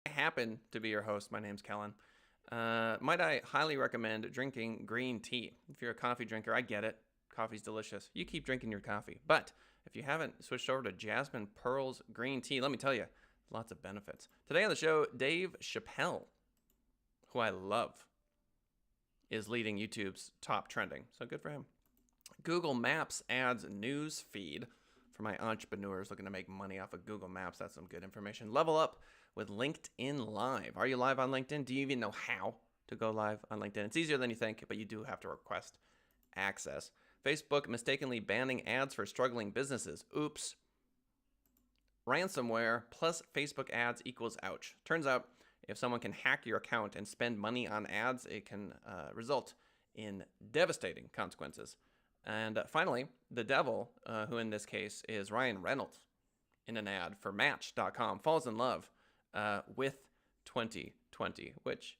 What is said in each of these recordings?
I happen to be your host. My name's Kellen. Might I highly recommend drinking green tea? If you're a coffee drinker, I get it. Coffee's delicious. You keep drinking your coffee. But if you haven't switched over to Jasmine Pearl's green tea, let me tell you, lots of benefits. Today on the show, Dave Chapelle, who I love, is leading YouTube's top trending. So good for him. Google Maps adds news feed for my entrepreneurs looking to make money off of Google Maps. That's some good information. Level up with LinkedIn Live. Are you live on LinkedIn? Do you even know how to go live on LinkedIn? It's easier than you think, but you do have to request access. Facebook mistakenly banning ads for struggling businesses. Oops. Ransomware plus Facebook ads equals ouch. Turns out if someone can hack your account and spend money on ads, it can result in devastating consequences. And finally, the devil, who in this case is Ryan Reynolds, in an ad for Match.com, falls in love with 2020, which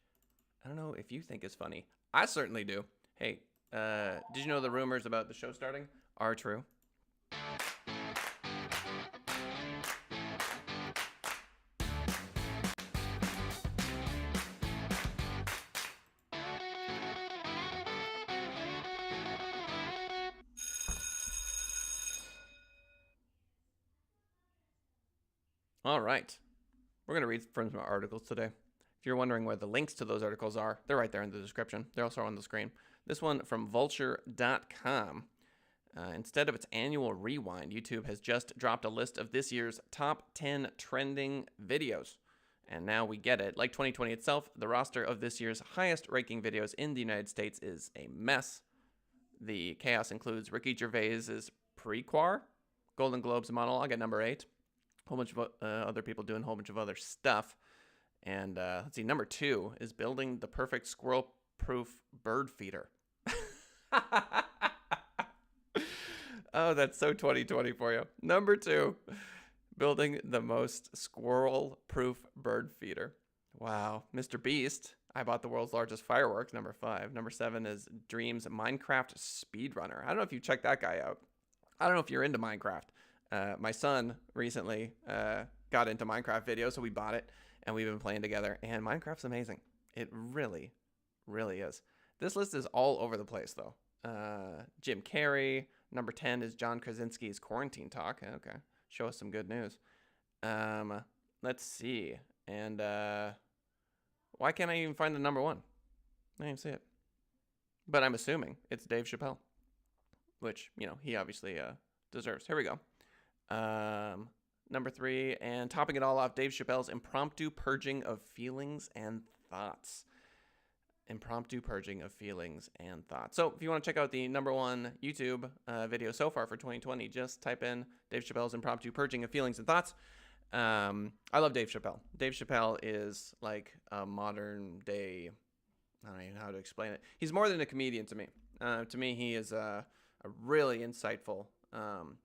I don't know if you think is funny. I certainly do. Hey, did you know the rumors about the show starting are true? All right. We're going to read from some articles today. If you're wondering where the links to those articles are, they're right there in the description. They're also on the screen. This one from vulture.com. Instead of its annual rewind, YouTube has just dropped a list of this year's top 10 trending videos. And now we get it. Like 2020 itself, the roster of this year's highest ranking videos in the United States is a mess. The chaos includes Ricky Gervais's Prequar, Golden Globes monologue at number 8, a whole bunch of other people doing a whole bunch of other stuff. And let's see, number 2 is building the perfect squirrel-proof bird feeder. Oh, that's so 2020 for you. Number 2, building the most squirrel-proof bird feeder. Wow. Mr. Beast, I bought the world's largest fireworks, number 5. Number 7 is Dream's Minecraft speedrunner. I don't know if you checked that guy out. I don't know if you're into Minecraft. My son recently got into Minecraft videos, so we bought it, and we've been playing together, and Minecraft's amazing. It really, really is. This list is all over the place, though. Jim Carrey. Number 10 is John Krasinski's Quarantine Talk. Okay, show us some good news. Let's see. And why can't I even find the number 1? I didn't see it. But I'm assuming it's Dave Chapelle, which, you know, he obviously deserves. Here we go. Number 3, and topping it all off, Dave Chappelle's impromptu purging of feelings and thoughts. Impromptu purging of feelings and thoughts. So if you want to check out the number 1 YouTube video so far for 2020, just type in Dave Chappelle's impromptu purging of feelings and thoughts. I love Dave Chapelle. Dave Chapelle is like a modern day, I don't even know how to explain it. He's more than a comedian to me. To me, he is a really insightful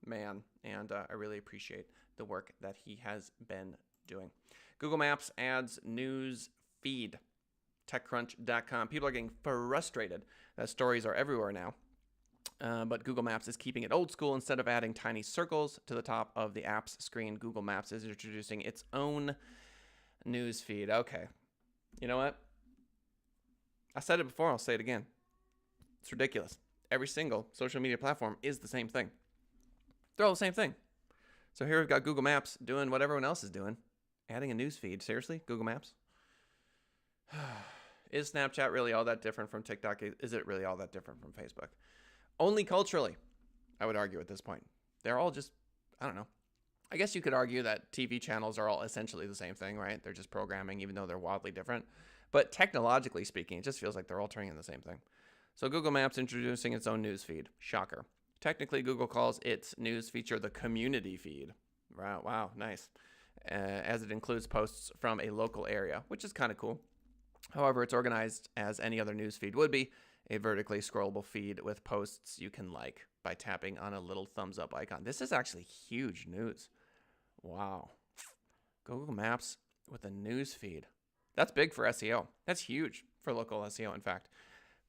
man, and I really appreciate the work that he has been doing. Google Maps adds news feed. TechCrunch.com. People are getting frustrated that stories are everywhere now, but Google Maps is keeping it old school. Instead of adding tiny circles to the top of the app's screen, Google Maps is introducing its own news feed. Okay, you know what? I said it before, I'll say it again. It's ridiculous. Every single social media platform is the same thing. They're all the same thing. So here we've got Google Maps doing what everyone else is doing, adding a news feed. Seriously, Google Maps? Is Snapchat really all that different from TikTok? Is it really all that different from Facebook? Only culturally, I would argue at this point. They're all just, I don't know. I guess you could argue that TV channels are all essentially the same thing, right? They're just programming, even though they're wildly different. But technologically speaking, it just feels like they're all turning into the same thing. So Google Maps introducing its own news feed. Shocker. Technically, Google calls its news feature the community feed. Wow, nice. As it includes posts from a local area, which is kind of cool. However, it's organized as any other news feed would be, a vertically scrollable feed with posts you can like by tapping on a little thumbs up icon. This is actually huge news. Wow. Google Maps with a news feed. That's big for SEO. That's huge for local SEO, in fact.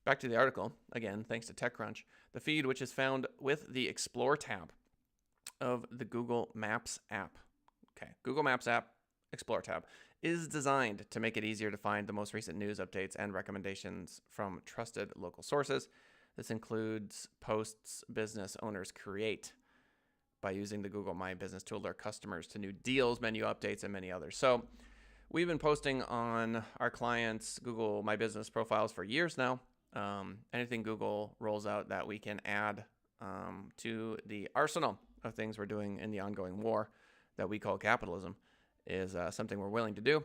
Back to the article, again, thanks to TechCrunch. The feed, which is found with the Explore tab of the Google Maps app. Okay, Google Maps app, Explore tab, is designed to make it easier to find the most recent news updates and recommendations from trusted local sources. This includes posts business owners create by using the Google My Business to alert customers to new deals, menu updates, and many others. So we've been posting on our clients' Google My Business profiles for years now. Anything Google rolls out that we can add to the arsenal of things we're doing in the ongoing war that we call capitalism is something we're willing to do.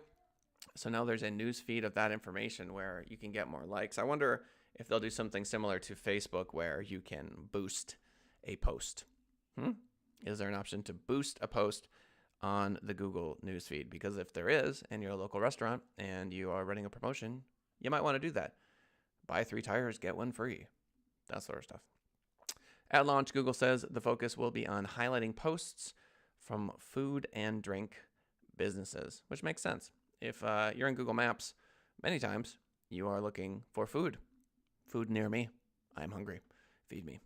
So now there's a news feed of that information where you can get more likes. I wonder if they'll do something similar to Facebook where you can boost a post. Is there an option to boost a post on the Google newsfeed? Because if there is, and you're a local restaurant and you are running a promotion, you might want to do that. Buy 3 tires, get 1 free. That sort of stuff. At launch, Google says the focus will be on highlighting posts from food and drink businesses, which makes sense. If you're in Google Maps, many times you are looking for food. Food near me. I'm hungry. Feed me.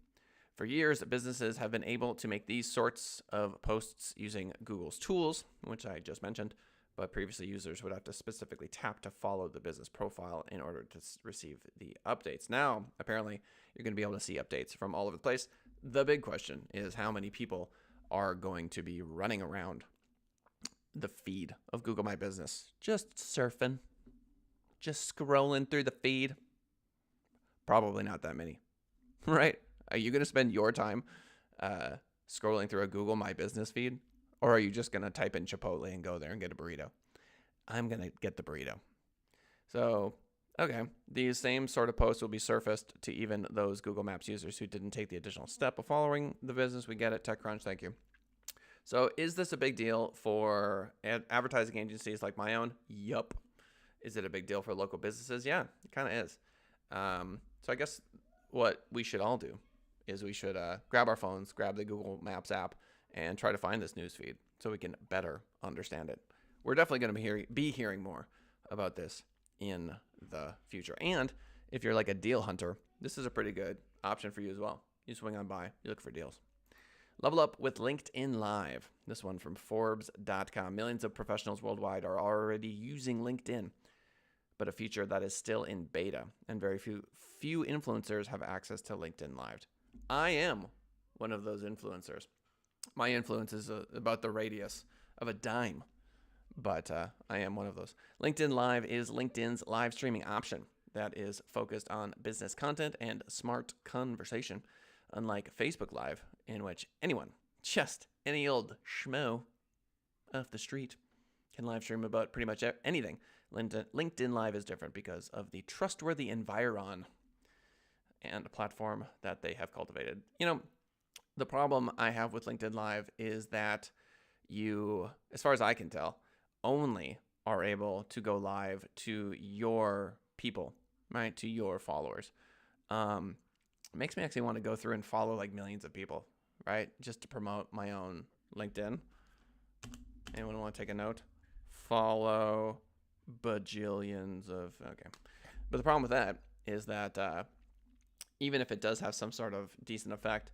For years, businesses have been able to make these sorts of posts using Google's tools, which I just mentioned, but previously users would have to specifically tap to follow the business profile in order to receive the updates. Now, apparently, you're going to be able to see updates from all over the place. The big question is how many people are going to be running around the feed of Google My Business, just surfing, just scrolling through the feed. Probably not that many, right? Are you going to spend your time scrolling through a Google My Business feed? Or are you just going to type in Chipotle and go there and get a burrito? I'm going to get the burrito. So, okay, these same sort of posts will be surfaced to even those Google Maps users who didn't take the additional step of following the business. We get it, TechCrunch, thank you. So is this a big deal for advertising agencies like my own? Yup. Is it a big deal for local businesses? Yeah, it kind of is. So I guess what we should all do is we should grab our phones, grab the Google Maps app, and try to find this news feed so we can better understand it. We're definitely going to be hearing more about this in the future. And if you're like a deal hunter, this is a pretty good option for you as well. You swing on by, you look for deals. Level up with LinkedIn Live. This one from Forbes.com. Millions of professionals worldwide are already using LinkedIn, but a feature that is still in beta, and very few influencers have access to LinkedIn Live. I am one of those influencers. My influence is about the radius of a dime, but I am one of those. LinkedIn Live is LinkedIn's live streaming option that is focused on business content and smart conversation, unlike Facebook Live, in which anyone, just any old schmo off the street, can live stream about pretty much anything. LinkedIn Live is different because of the trustworthy environ and a platform that they have cultivated. You know, the problem I have with LinkedIn Live is that you, as far as I can tell, only are able to go live to your people, right? To your followers. It makes me actually want to go through and follow like millions of people, right? Just to promote my own LinkedIn. Anyone want to take a note? Follow bajillions of, okay. But the problem with that is that even if it does have some sort of decent effect,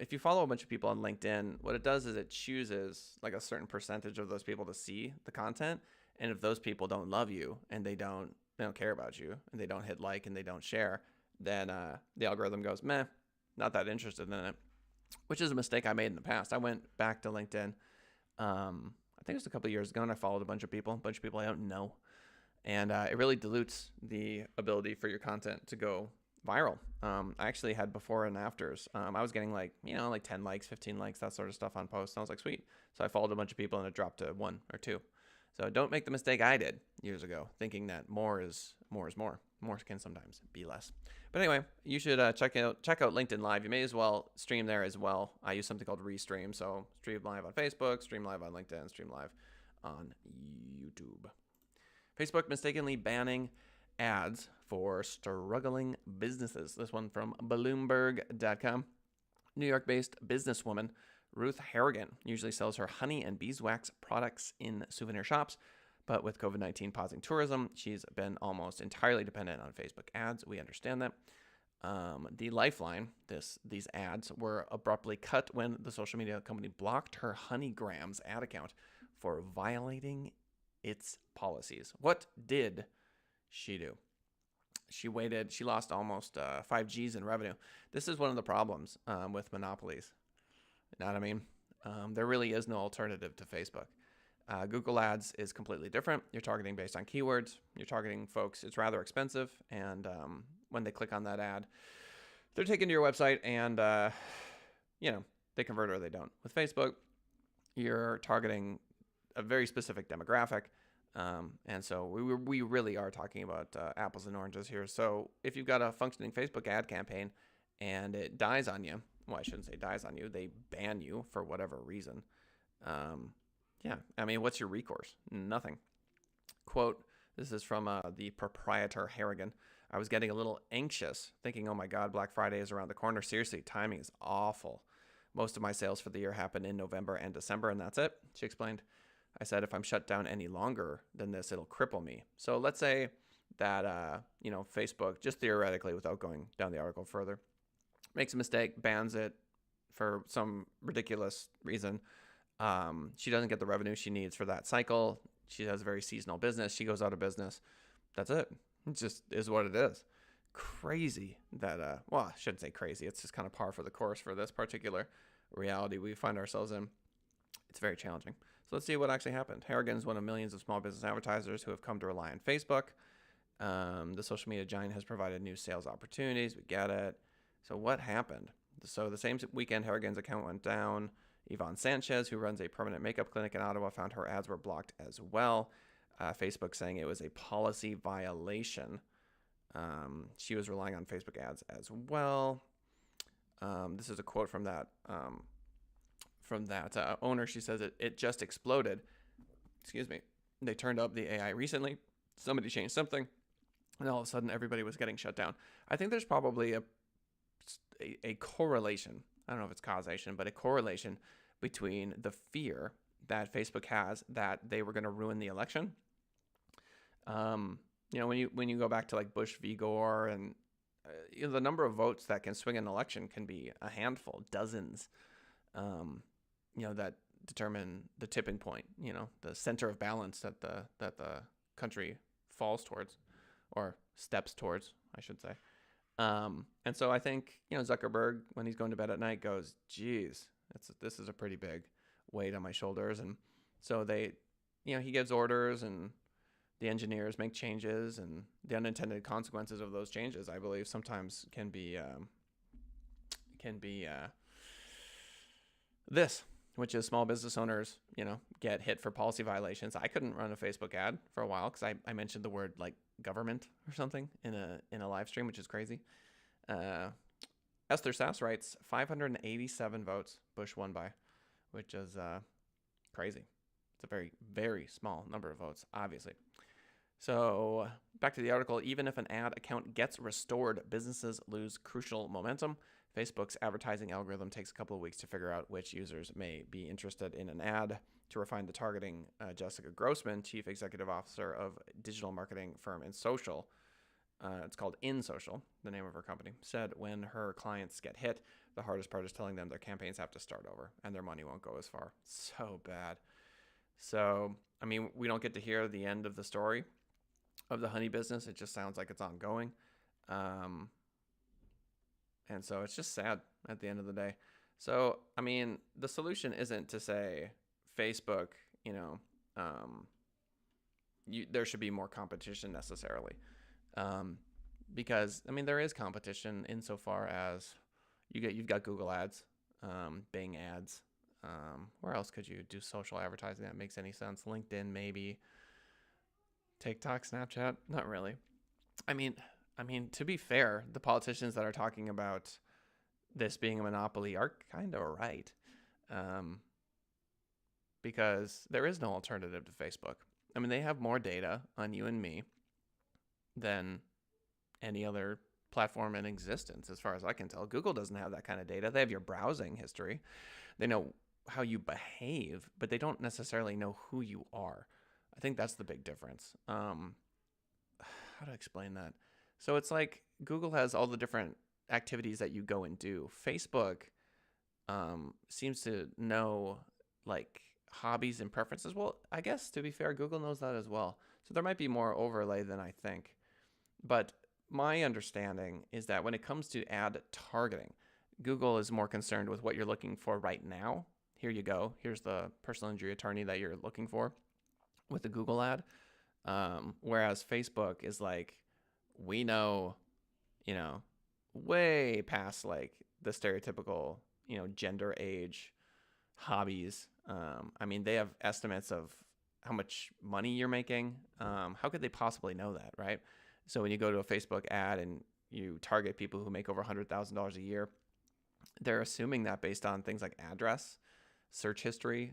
if you follow a bunch of people on LinkedIn, what it does is it chooses like a certain percentage of those people to see the content. And if those people don't love you and they don't care about you and they don't hit like and they don't share, then the algorithm goes, meh, not that interested in it, which is a mistake I made in the past. I went back to LinkedIn, I think it was a couple of years ago, and I followed a bunch of people I don't know. And it really dilutes the ability for your content to go viral. I actually had before and afters. I was getting like 10 likes, 15 likes, that sort of stuff on posts. And I was like, sweet. So I followed a bunch of people and it dropped to 1 or 2. So don't make the mistake I did years ago, thinking that more is more. More can sometimes be less. But anyway, you should check out LinkedIn Live. You may as well stream there as well. I use something called Restream. So stream live on Facebook, stream live on LinkedIn, stream live on YouTube. Facebook mistakenly banning ads for struggling businesses. This one from Bloomberg.com. New York-based businesswoman Ruth Harrigan usually sells her honey and beeswax products in souvenir shops, but with COVID-19 pausing tourism, she's been almost entirely dependent on Facebook ads. We understand that. The lifeline, these ads were abruptly cut when the social media company blocked her HoneyGrams ad account for violating its policies. What did she do? She lost almost 5 Gs in revenue. This is one of the problems with monopolies. You know what I mean? There really is no alternative to Facebook. Google Ads is completely different. You're targeting based on keywords. You're targeting folks. It's rather expensive. And when they click on that ad, they're taken to your website and, they convert or they don't. With Facebook, you're targeting a very specific demographic. And so we really are talking about apples and oranges here. So if you've got a functioning Facebook ad campaign and it dies on you, well, I shouldn't say dies on you, they ban you for whatever reason. What's your recourse? Nothing. Quote, this is from the proprietor Harrigan. I was getting a little anxious thinking, oh my God, Black Friday is around the corner. Seriously, timing is awful. Most of my sales for the year happen in November and December, and that's it, she explained. I said, if I'm shut down any longer than this, it'll cripple me. So let's say that, Facebook, just theoretically, without going down the article further, makes a mistake, bans it for some ridiculous reason. She doesn't get the revenue she needs for that cycle. She has a very seasonal business. She goes out of business. That's it. It just is what it is. Crazy that, I shouldn't say crazy. It's just kind of par for the course for this particular reality we find ourselves in. It's very challenging. So let's see what actually happened. Harrigan is one of millions of small business advertisers who have come to rely on Facebook. The social media giant has provided new sales opportunities. We get it. So what happened? So the same weekend, Harrigan's account went down. Yvonne Sanchez, who runs a permanent makeup clinic in Ottawa, found her ads were blocked as well. Facebook saying it was a policy violation. She was relying on Facebook ads as well. This is a quote from that owner. She says it just exploded. Excuse me. They turned up the AI recently. Somebody changed something, and all of a sudden everybody was getting shut down. I think there's probably a correlation. I don't know if it's causation, but a correlation between the fear that Facebook has that they were going to ruin the election. When you go back to like Bush v. Gore and the number of votes that can swing an election can be a handful, dozens. That determine the tipping point. The center of balance that the country falls towards, or steps towards, I should say. And so I think, Zuckerberg, when he's going to bed at night, goes, geez, this is a pretty big weight on my shoulders. And so he gives orders and the engineers make changes, and the unintended consequences of those changes, I believe, sometimes can be this, which is small business owners, get hit for policy violations. I couldn't run a Facebook ad for a while because I mentioned the word like government or something in a live stream, which is crazy. Esther Sass writes 587 votes Bush won by, which is crazy. It's a very, very small number of votes, obviously. So back to the article. Even if an ad account gets restored, businesses lose crucial momentum. Facebook's advertising algorithm takes a couple of weeks to figure out which users may be interested in an ad. To refine the targeting, Jessica Grossman, Chief Executive Officer of digital marketing firm InSocial, it's called InSocial, the name of her company, said when her clients get hit, the hardest part is telling them their campaigns have to start over and their money won't go as far. So bad. So, we don't get to hear the end of the story of the honey business. It just sounds like it's ongoing. And so it's just sad at the end of the day. So, the solution isn't to say Facebook, there should be more competition necessarily. Because, there is competition insofar as you've got Google ads, Bing ads. Where else could you do social advertising that makes any sense? LinkedIn, maybe. TikTok, Snapchat, not really. To be fair, the politicians that are talking about this being a monopoly are kind of right. Because there is no alternative to Facebook. They have more data on you and me than any other platform in existence, as far as I can tell. Google doesn't have that kind of data. They have your browsing history. They know how you behave, but they don't necessarily know who you are. I think that's the big difference. How to explain that? So it's like Google has all the different activities that you go and do. Facebook seems to know like hobbies and preferences. Well, I guess to be fair, Google knows that as well. So there might be more overlay than I think. But my understanding is that when it comes to ad targeting, Google is more concerned with what you're looking for right now. Here you go. Here's the personal injury attorney that you're looking for with the Google ad. Whereas Facebook is like, we know, way past like the stereotypical, gender, age, hobbies. I mean, they have estimates of how much money you're making. How could they possibly know that, right? So when you go to a Facebook ad and you target people who make over $100,000 a year, they're assuming that based on things like address, search history,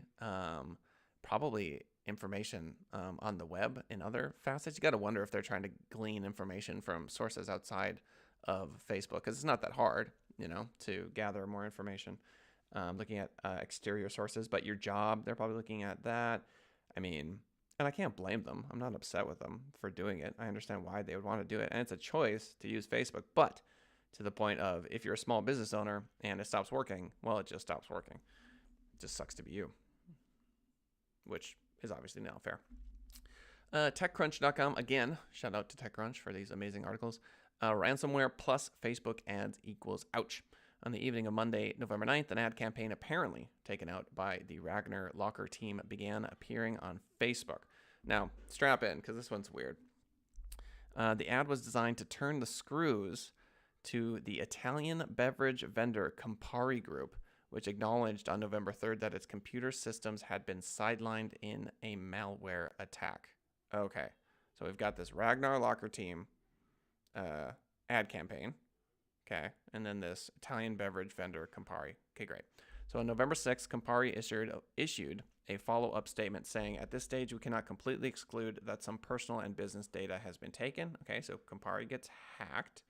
probably information on the web and other facets. You got to wonder if they're trying to glean information from sources outside of Facebook, because it's not that hard, to gather more information. Looking at exterior sources, but your job, they're probably looking at that. I mean, and I can't blame them. I'm not upset with them for doing it. I understand why they would want to do it, and it's a choice to use Facebook. But to the point of, if you're a small business owner and it stops working, well, it just stops working. It just sucks to be you, which is obviously not fair. TechCrunch.com, again, shout out to TechCrunch for these amazing articles. Ransomware plus Facebook ads equals ouch. On the evening of Monday, November 9th, an ad campaign apparently taken out by the Ragnar Locker team began appearing on Facebook. Now, strap in, because this one's weird. The ad was designed to turn the screws to the Italian beverage vendor Campari Group, which acknowledged on November 3rd that its computer systems had been sidelined in a malware attack. Okay, so we've got this Ragnar Locker team ad campaign. Okay, and then this Italian beverage vendor, Campari. Okay, great. So on November 6th, Campari issued a follow-up statement saying, at this stage, we cannot completely exclude that some personal and business data has been taken. Okay, so Campari gets hacked.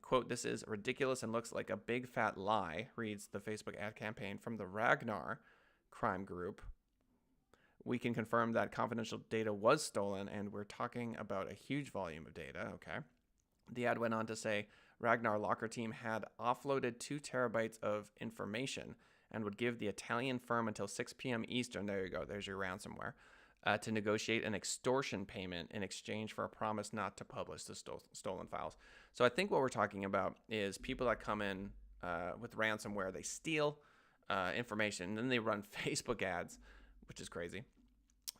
Quote, this is ridiculous and looks like a big fat lie, reads the Facebook ad campaign from the Ragnar crime group. We can confirm that confidential data was stolen, and we're talking about a huge volume of data. Okay. The ad went on to say, Ragnar Locker team had offloaded 2 terabytes of information and would give the Italian firm until 6 p.m. Eastern, there you go, there's your ransomware, to negotiate an extortion payment in exchange for a promise not to publish the stolen files. So I think what we're talking about is people that come in with ransomware, they steal information, and then they run Facebook ads, which is crazy.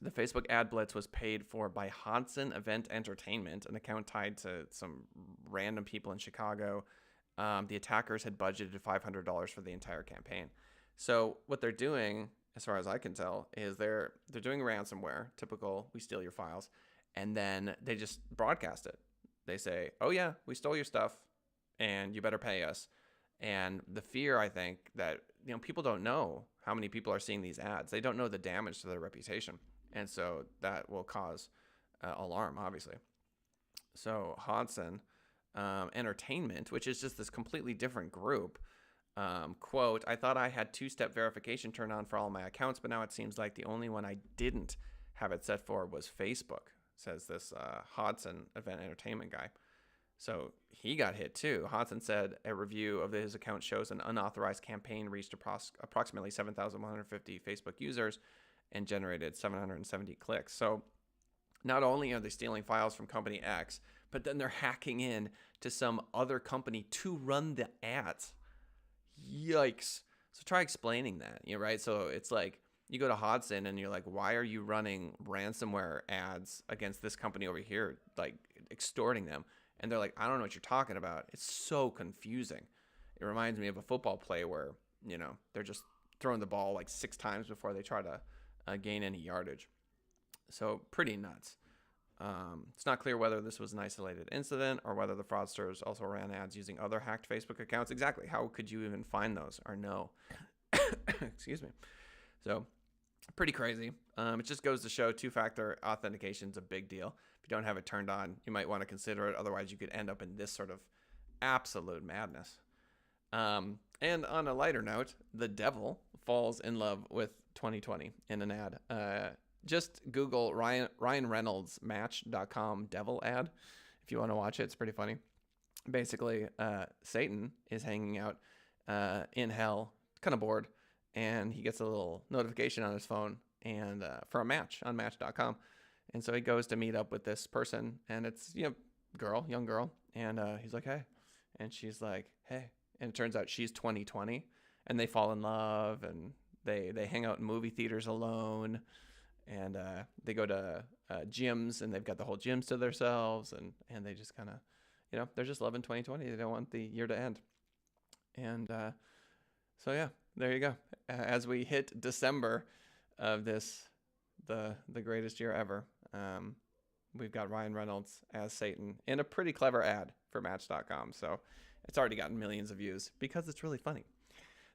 The Facebook ad blitz was paid for by Hodson Event Entertainment, an account tied to some random people in Chicago. The attackers had budgeted $500 for the entire campaign. So what they're doing, as far as I can tell, is they're doing ransomware, typical, we steal your files, and then they just broadcast it. They say, oh yeah, we stole your stuff, and you better pay us. And the fear, I think, that people don't know how many people are seeing these ads. They don't know the damage to their reputation. And so that will cause alarm, obviously. So Hodson Entertainment, which is just this completely different group, quote, I thought I had 2-step verification turned on for all my accounts, but now it seems like the only one I didn't have it set for was Facebook, says this Hodson Event Entertainment guy. So he got hit too. Hodson said a review of his account shows an unauthorized campaign reached approximately 7,150 Facebook users and generated 770 clicks. So not only are they stealing files from company X, but then they're hacking in to some other company to run the ads. Yikes. So try explaining that, right? So it's like you go to Hodson and you're like, why are you running ransomware ads against this company over here, like extorting them? And they're like, I don't know what you're talking about. It's so confusing. It reminds me of a football play where, they're just throwing the ball like 6 times before they try to gain any yardage. So pretty nuts. It's not clear whether this was an isolated incident or whether the fraudsters also ran ads using other hacked Facebook accounts. Exactly. How could you even find those or know? Excuse me. So pretty crazy. It just goes to show 2-factor authentication is a big deal. If you don't have it turned on, you might want to consider it. Otherwise, you could end up in this sort of absolute madness. And on a lighter note, the devil falls in love with 2020 in an ad. Just Google Ryan Reynolds Match.com devil ad if you want to watch it. It's pretty funny. Basically, Satan is hanging out in hell, kind of bored, and he gets a little notification on his phone and for a match on Match.com. And so he goes to meet up with this person, and it's, young girl. And he's like, hey. And she's like, hey. And it turns out she's 2020, and they fall in love, and they hang out in movie theaters alone, and they go to gyms, and they've got the whole gyms to themselves, and they just kind of, they're just loving 2020. They don't want the year to end. And so, yeah, there you go. As we hit December of the greatest year ever, we've got Ryan Reynolds as Satan in a pretty clever ad for Match.com. So it's already gotten millions of views because it's really funny.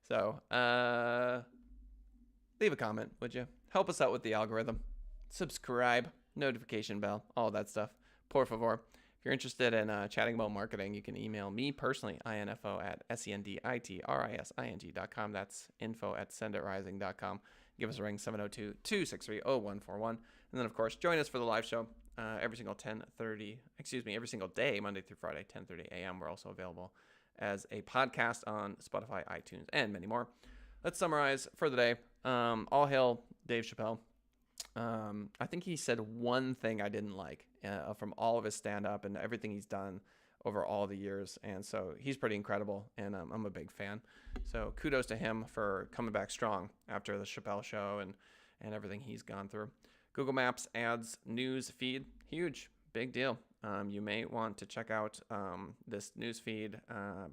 So leave a comment, would you? Help us out with the algorithm. Subscribe, notification bell, all that stuff. Por favor. If you're interested in chatting about marketing, you can email me personally, info@senditrising.com. That's info@senditrising.com. Give us a ring, 702-263-0141. And then, of course, join us for the live show every single day, Monday through Friday, 10:30 a.m. We're also available as a podcast on Spotify, iTunes, and many more. Let's summarize for the day. All hail Dave Chapelle. I think he said one thing I didn't like from all of his stand-up and everything he's done over all the years. And so he's pretty incredible, and I'm a big fan. So kudos to him for coming back strong after the Chapelle show and everything he's gone through. Google Maps ads news feed, huge, big deal. You may want to check out this news feed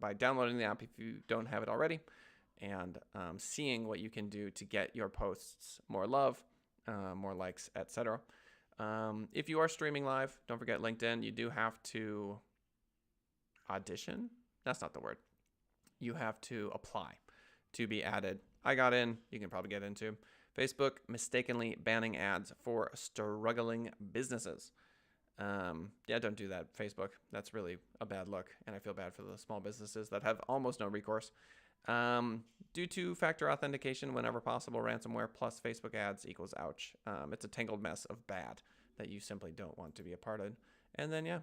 by downloading the app if you don't have it already, and seeing what you can do to get your posts more love, more likes, etc. If you are streaming live, don't forget LinkedIn. You do have to audition. That's not the word. You have to apply to be added. I got in. You can probably get into. Facebook mistakenly banning ads for struggling businesses. Don't do that, Facebook. That's really a bad look, and I feel bad for the small businesses that have almost no recourse. Do two-factor authentication whenever possible. Ransomware plus Facebook ads equals ouch. It's a tangled mess of bad that you simply don't want to be a part of. And then,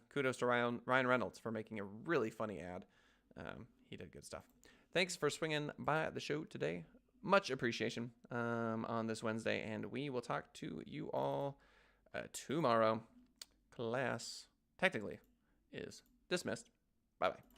kudos to Ryan Reynolds for making a really funny ad. He did good stuff. Thanks for swinging by the show today. Much appreciation on this Wednesday, and we will talk to you all tomorrow. Class technically is dismissed. Bye-bye.